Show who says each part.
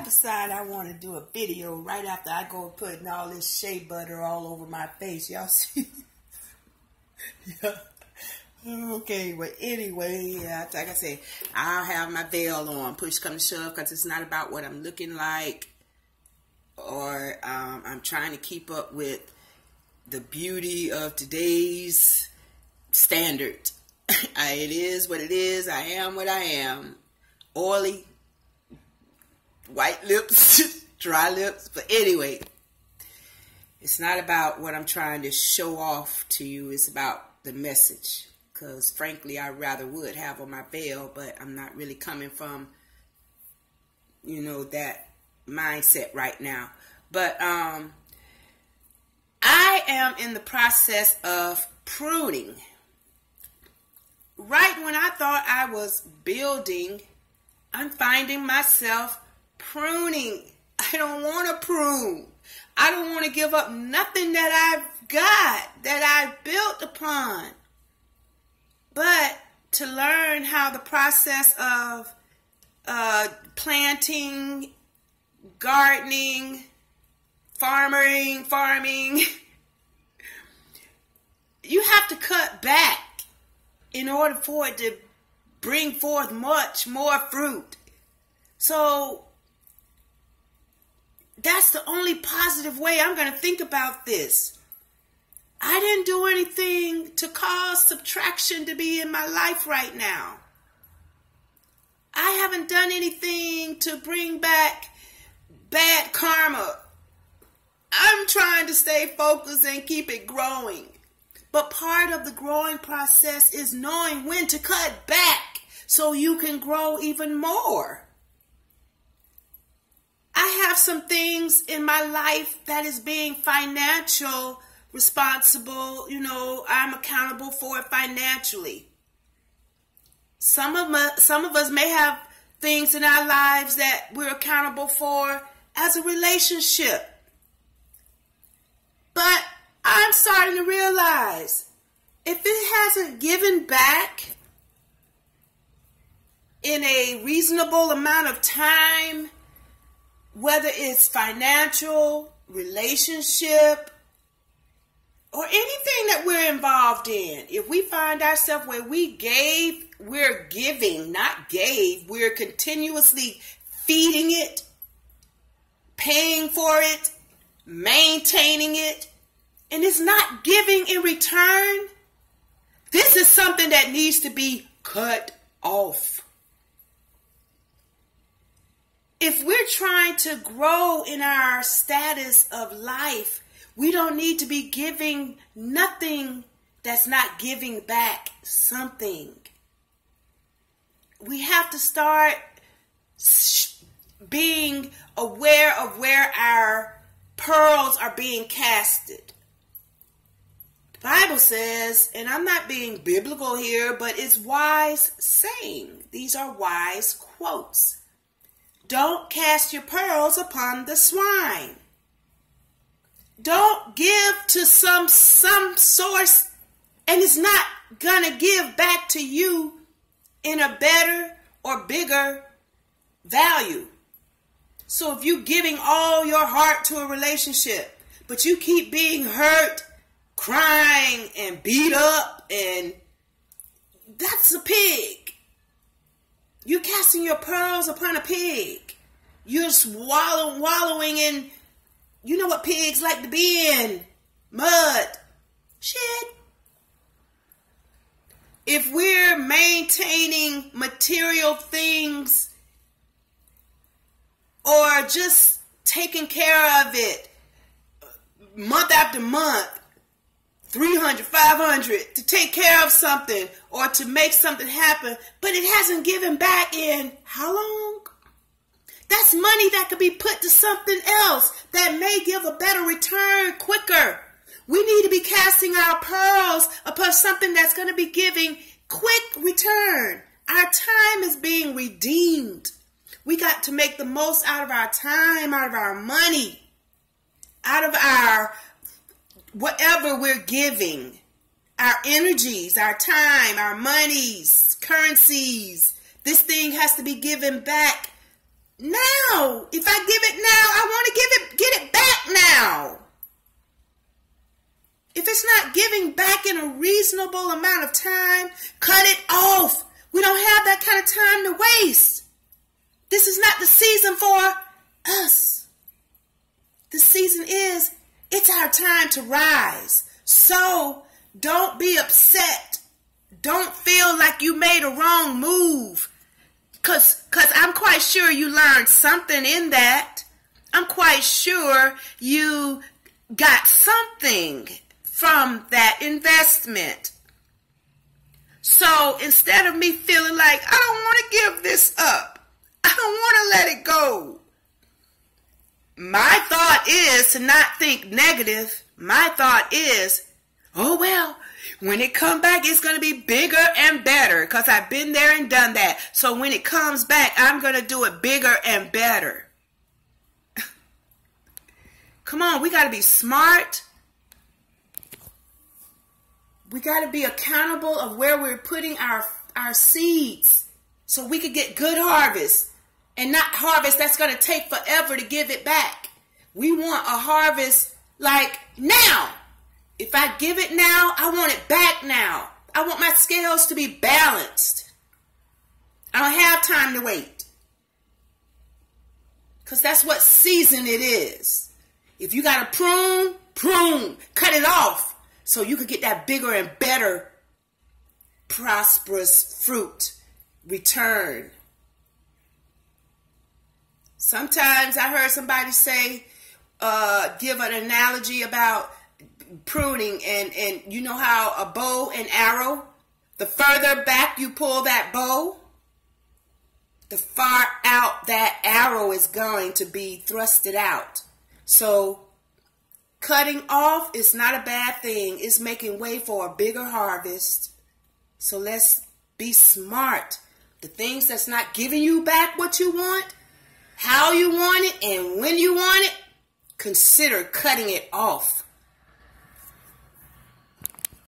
Speaker 1: decided I want to do a video right after I go putting all this shea butter all over my face. Y'all see? Yeah. Okay, well, anyway, like I said, I'll have my veil on, push come to shove, because it's not about what I'm looking like, or I'm trying to keep up with the beauty of today's standard. It is what it is. I am what I am. Oily, white lips, dry lips. But anyway, it's not about what I'm trying to show off to you. It's about the message. Because frankly, I rather would have on my veil, but I'm not really coming from, that mindset right now. But I am in the process of pruning. Right when I thought I was building, I'm finding myself pruning. I don't want to prune. I don't want to give up nothing that I've got, that I've built upon. But to learn how the process of planting, gardening, farming, you have to cut back in order for it to bring forth much more fruit. So that's the only positive way I'm going to think about this. I didn't do anything to cause subtraction to be in my life right now. I haven't done anything to bring back bad karma. I'm trying to stay focused and keep it growing. But part of the growing process is knowing when to cut back so you can grow even more. I have some things in my life that is being financial responsible. I'm accountable for it financially. Some of us may have things in our lives that we're accountable for as a relationship. But I'm starting to realize if it hasn't given back in a reasonable amount of time, whether it's financial, relationship, or anything that we're involved in, if we find ourselves where we're giving, not gave, we're continuously feeding it, paying for it, maintaining it, and it's not giving in return, this is something that needs to be cut off. If we're trying to grow in our status of life, we don't need to be giving nothing that's not giving back something. We have to start being aware of where our pearls are being casted. The Bible says, and I'm not being biblical here, but it's wise saying. These are wise quotes. Don't cast your pearls upon the swine. Don't give to some source and it's not going to give back to you in a better or bigger value. So if you're giving all your heart to a relationship, but you keep being hurt, crying, and beat up, and that's a pig. You're casting your pearls upon a pig. You're wallowing in, you know what pigs like to be in? Mud. Shit. If we're maintaining material things or just taking care of it month after month, 300, 500 to take care of something or to make something happen, but it hasn't given back in how long? That's money that could be put to something else that may give a better return quicker. We need to be casting our pearls upon something that's going to be giving quick return. Our time is being redeemed. We got to make the most out of our time, out of our money, out of our whatever we're giving, our energies, our time, our monies, currencies. This thing has to be given back now. If I give it now, I want to get it back now. If it's not giving back in a reasonable amount of time, cut it off. We don't have that kind of time to waste. This is not the season for us. The season is, it's our time to rise. So don't be upset. Don't feel like you made a wrong move. Cause I'm quite sure you learned something in that. I'm quite sure you got something from that investment. So instead of me feeling like I don't want to give this up, I don't want to let it go, my thought is to not think negative. My thought is, oh well, when it comes back, it's going to be bigger and better because I've been there and done that. So when it comes back, I'm going to do it bigger and better. Come on, we got to be smart. We got to be accountable of where we're putting our seeds so we could get good harvest and not harvest that's going to take forever to give it back. We want a harvest like now. If I give it now, I want it back now. I want my scales to be balanced. I don't have time to wait. Because that's what season it is. If you got to prune, prune. Cut it off so you could get that bigger and better prosperous fruit return. Sometimes I heard somebody say, give an analogy about pruning, and you know how a bow and arrow, the further back you pull that bow, the far out that arrow is going to be thrusted out. So cutting off is not a bad thing. It's making way for a bigger harvest. So let's be smart. The things that's not giving you back what you want, how you want it, and when you want it, consider cutting it off.